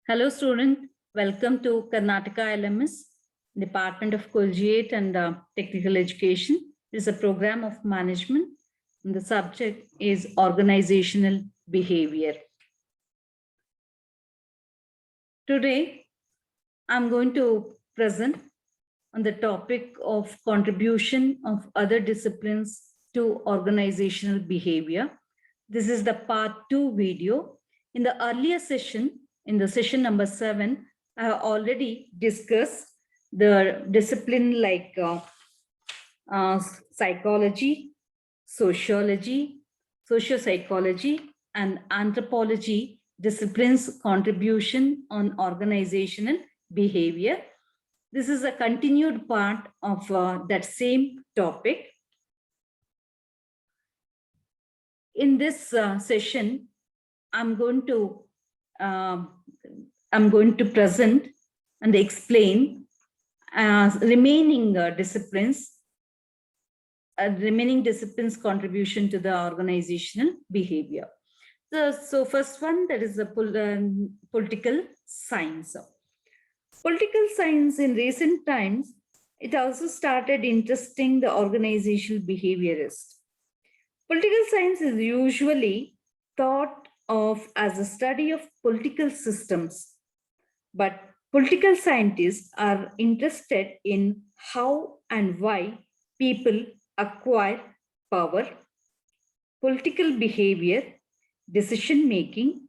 Hello, student. Welcome to Karnataka LMS, Department of Collegiate and Technical Education. This is a program of management. And the subject is organizational behavior. Today, I'm going to present on the topic of contribution of other disciplines to organizational behavior. This is the part 2 video. In the earlier session, in the session number 7, I have already discussed the discipline like psychology, sociology, sociopsychology, and anthropology disciplines contribution on organizational behavior. This is a continued part of that same topic. In this session, I'm going to present and explain remaining disciplines contribution to the organizational behavior. So first one, that is the political science. Political science in recent times, it also started interesting the organizational behaviorist. Political science is usually thought of as a study of political systems, but political scientists are interested in how and why people acquire power, political behavior, decision-making,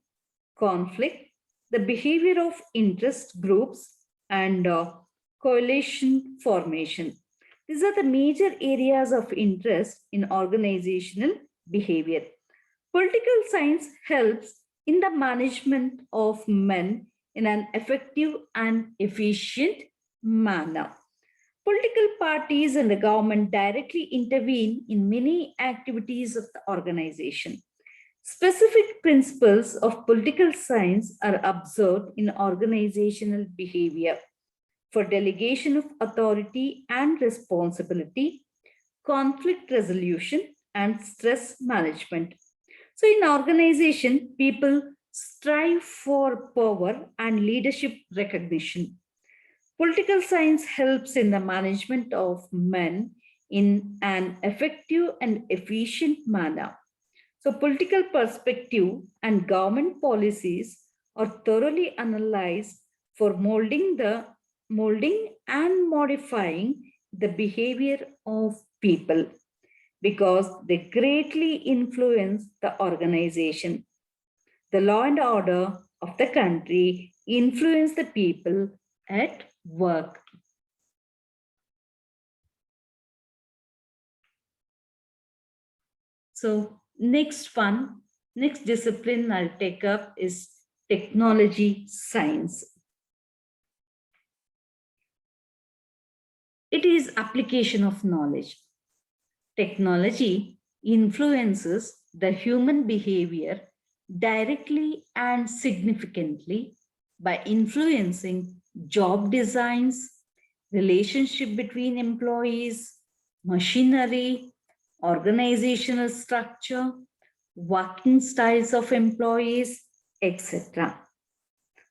conflict, the behavior of interest groups, and coalition formation. These are the major areas of interest in organizational behavior. Political science helps in the management of men in an effective and efficient manner. Political parties and the government directly intervene in many activities of the organization. Specific principles of political science are observed in organizational behavior for delegation of authority and responsibility, conflict resolution, and stress management. So in organization, people strive for power and leadership recognition. Political science helps in the management of men in an effective and efficient manner. So political perspective and government policies are thoroughly analyzed for molding and modifying the behavior of people because they greatly influence the organization. The law and order of the country influence the people at work. So next discipline I'll take up is technology science. It is application of knowledge. Technology influences the human behavior directly and significantly by influencing job designs, relationship between employees, machinery, organizational structure, working styles of employees, etc.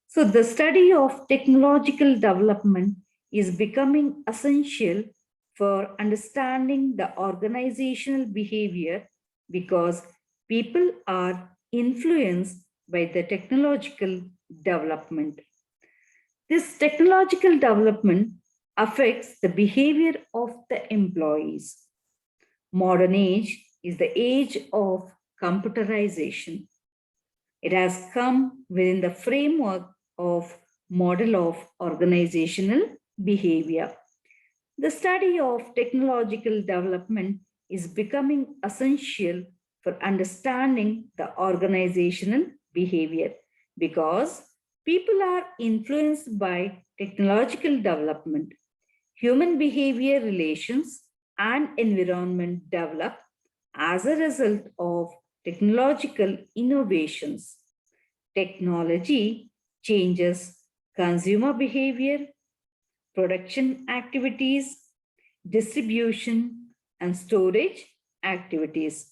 So the study of technological development is becoming essential for understanding the organizational behavior because people are influenced by the technological development. This technological development affects the behavior of the employees. Modern age is the age of computerization. It has come within the framework of model of organizational behavior. The study of technological development is becoming essential for understanding the organizational behavior because people are influenced by technological development. Human behavior relations and environment develop as a result of technological innovations. Technology changes consumer behavior, production activities, distribution, and storage activities.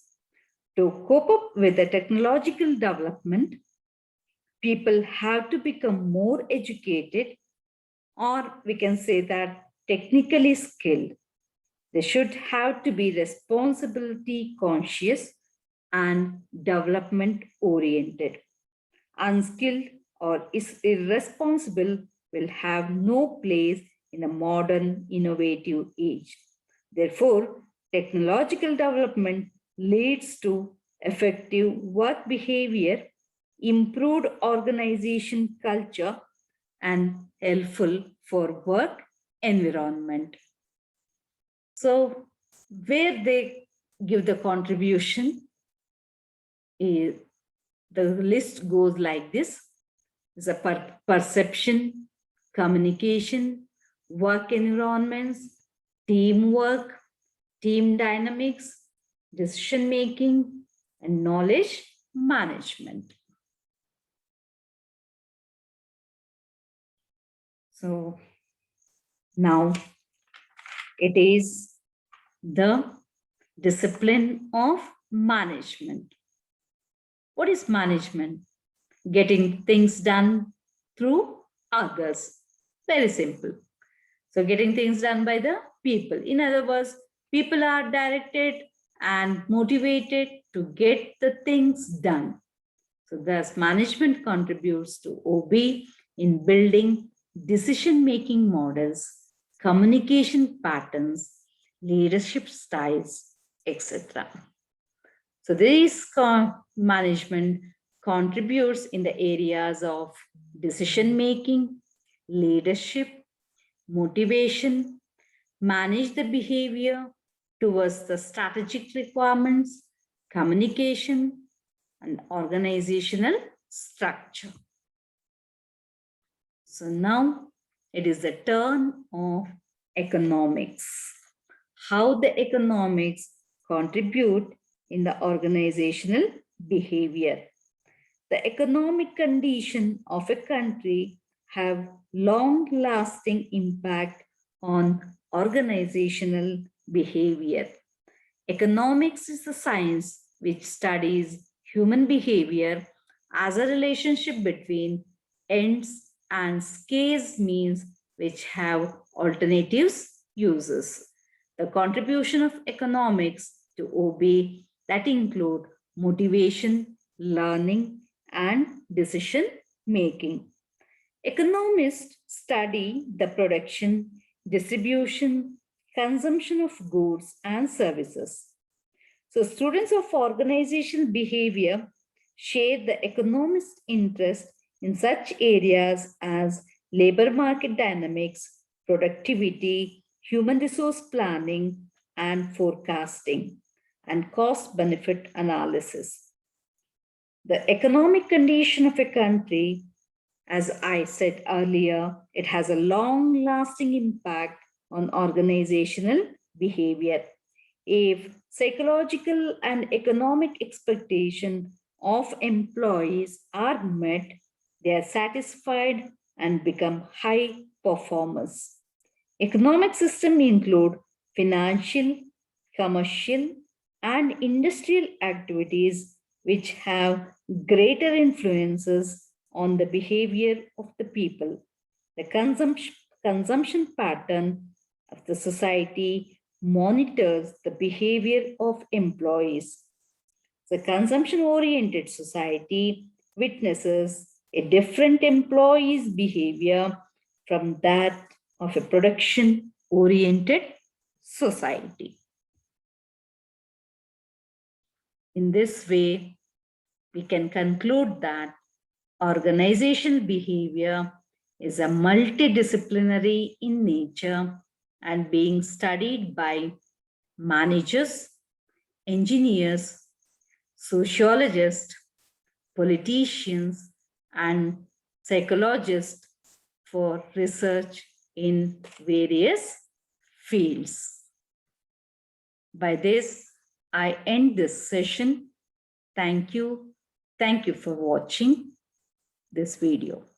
To cope up with the technological development, people have to become more educated, or we can say that technically skilled. They should have to be responsibility conscious and development oriented. Unskilled or is irresponsible will have no place in a modern innovative age. Therefore, technological development leads to effective work behavior, improved organization culture, and helpful for work environment. So, where they give the contribution, is the list goes like this: is a perception, communication, work environments, teamwork, team dynamics, decision making, and knowledge management. So now it is the discipline of management. What is management? Getting things done through others. Very simple. So getting things done by the people. In other words, people are directed and motivated to get the things done. So thus management contributes to OB in building decision-making models, communication patterns, leadership styles, etc. So this management contributes in the areas of decision-making, leadership, motivation, manage the behavior towards the strategic requirements, communication, and organizational structure. So now it is the turn of economics. How the economics contribute in the organizational behavior. The economic condition of a country have long-lasting impact on organizational behavior. Economics is the science which studies human behavior as a relationship between ends and scarce means which have alternatives uses. The contribution of economics to OB that include motivation, learning, and decision making. Economists study the production, distribution, consumption of goods and services. So students of organizational behavior share the economist interest in such areas as labor market dynamics, productivity, human resource planning and forecasting, and cost-benefit analysis. The economic condition of a country, as I said earlier, it has a long-lasting impact on organizational behavior. If psychological and economic expectations of employees are met, they are satisfied and become high performers. Economic systems include financial, commercial, and industrial activities which have greater influences on the behavior of the people. The consumption pattern of the society monitors the behavior of employees. The consumption-oriented society witnesses a different employee's behavior from that of a production-oriented society. In this way, we can conclude that organizational behavior is a multidisciplinary in nature and being studied by managers, engineers, sociologists, politicians, and psychologists for research in various fields. By this, I end this session. Thank you. Thank you for watching this video.